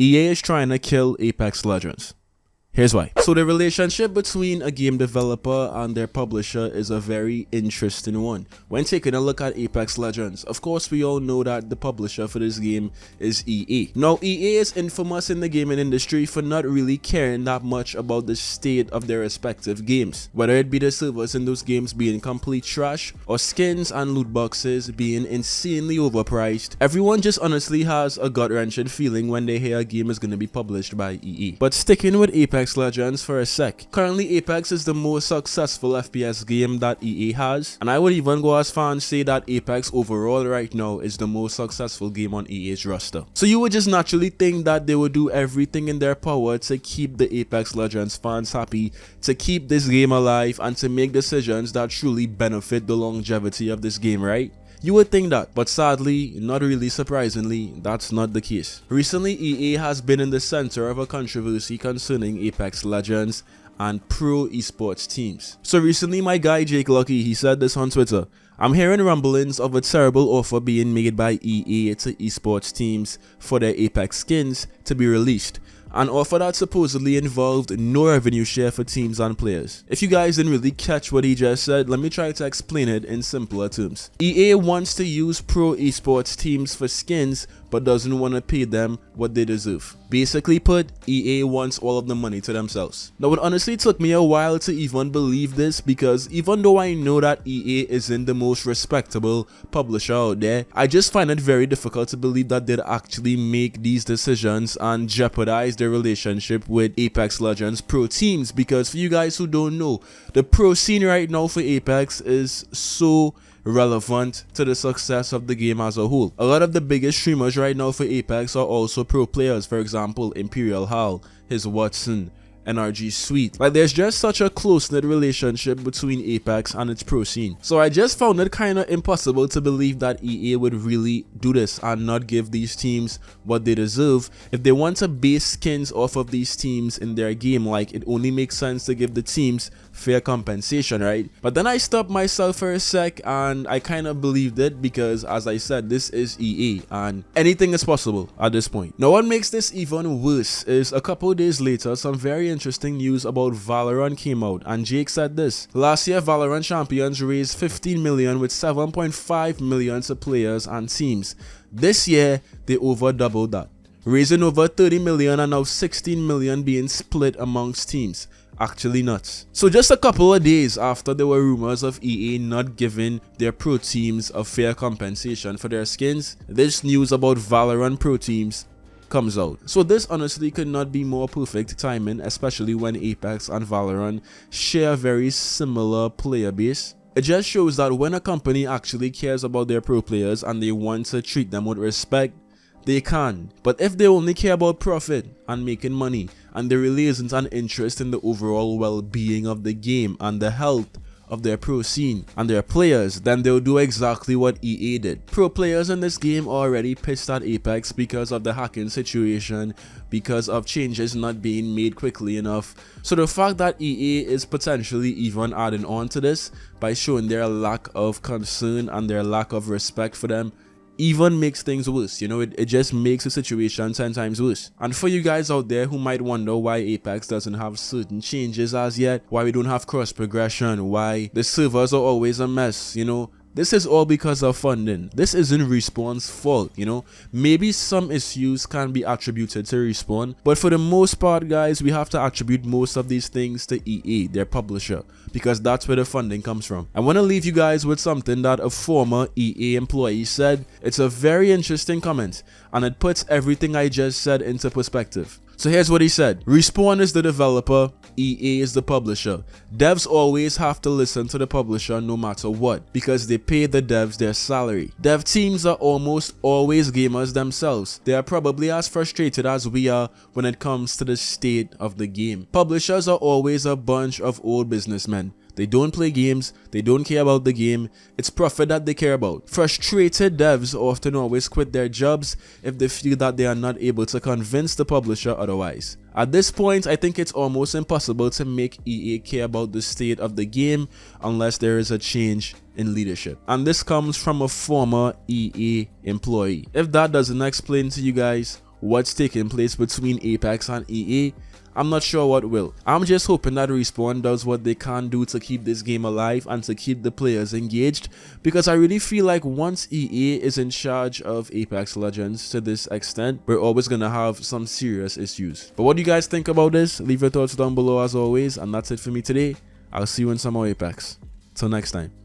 EA is trying to kill Apex Legends. Here's why. So the relationship between a game developer and their publisher is a very interesting one. When taking a look at Apex Legends, of course we all know that the publisher for this game is EA. Now EA is infamous in the gaming industry for not really caring that much about the state of their respective games. Whether it be the servers in those games being complete trash or skins and loot boxes being insanely overpriced, everyone just honestly has a gut-wrenching feeling when they hear a game is going to be published by EA. But sticking with Apex Legends for a sec. Currently Apex is the most successful FPS game that EA has, and I would even go as far and say that Apex overall right now is the most successful game on EA's roster. So you would just naturally think that they would do everything in their power to keep the Apex Legends fans happy, to keep this game alive, and to make decisions that truly benefit the longevity of this game, right? You would think that, but sadly, not really surprisingly, that's not the case. Recently, EA has been in the center of a controversy concerning Apex Legends and pro esports teams. So recently, my guy Jake Lucky, he said this on Twitter: "I'm hearing rumblings of a terrible offer being made by EA to esports teams for their Apex skins to be released. An offer that supposedly involved no revenue share for teams and players." If you guys didn't really catch what he just said, let me try to explain it in simpler terms. EA wants to use pro esports teams for skins but doesn't want to pay them what they deserve. Basically put, EA wants all of the money to themselves. Now it honestly took me a while to even believe this, because even though I know that EA isn't the most respectable publisher out there, I just find it very difficult to believe that they'd actually make these decisions and jeopardize their relationship with Apex Legends pro teams. Because for you guys who don't know, the pro scene right now for Apex is so relevant to the success of the game as a whole. A lot of the biggest streamers right now for Apex are also pro players. For example, Imperial Hal, his Watson, NRG Sweet. Like, there's just such a close-knit relationship between Apex and its pro scene. So I just found it kind of impossible to believe that EA would really do this and not give these teams what they deserve. If they want to base skins off of these teams in their game, like, it only makes sense to give the teams fair compensation, right? But then I stopped myself for a sec and I kind of believed it, because as I said, this is EA and anything is possible at this point. Now what makes this even worse is a couple days later, some very interesting news about Valorant came out, and Jake said this: "Last year Valorant champions raised 15 million with 7.5 million to players and teams. This year they over doubled that, raising over 30 million and now 16 million being split amongst teams. Actually nuts." So just a couple of days after there were rumors of EA not giving their pro teams a fair compensation for their skins, this news about Valorant pro teams comes out. So this honestly could not be more perfect timing, especially when Apex and Valorant share a very similar player base. It just shows that when a company actually cares about their pro players and they want to treat them with respect, they can. But if they only care about profit and making money, and there really isn't an interest in the overall well-being of the game and the health of their pro scene and their players, then they'll do exactly what EA did. Pro players in this game are already pissed at Apex because of the hacking situation, because of changes not being made quickly enough. So the fact that EA is potentially even adding on to this by showing their lack of concern and their lack of respect for them even makes things worse. You know, it just makes the situation 10 times worse. And for you guys out there who might wonder why Apex doesn't have certain changes as yet, why we don't have cross progression, why the servers are always a mess, you know, this is all because of funding. This isn't Respawn's fault, you know. Maybe some issues can be attributed to Respawn, but for the most part, guys, we have to attribute most of these things to EA, their publisher, because that's where the funding comes from. I want to leave you guys with something that a former EA employee said. It's a very interesting comment, and it puts everything I just said into perspective. So here's what he said: "Respawn is the developer, EA is the publisher. Devs always have to listen to the publisher no matter what, because they pay the devs their salary. Dev teams are almost always gamers themselves. They are probably as frustrated as we are when it comes to the state of the game. Publishers are always a bunch of old businessmen. They don't play games, they don't care about the game, it's profit that they care about. Frustrated devs often always quit their jobs if they feel that they are not able to convince the publisher otherwise. At this point, I think it's almost impossible to make EA care about the state of the game unless there is a change in leadership." And this comes from a former EA employee. If that doesn't explain to you guys, what's taking place between Apex and EA, I'm not sure what will. I'm just hoping that Respawn does what they can do to keep this game alive and to keep the players engaged, because I really feel like once EA is in charge of Apex Legends to this extent, we're always gonna have some serious issues. But what do you guys think about this? Leave your thoughts down below as always, and that's it for me today. I'll see you in some more Apex. Till next time.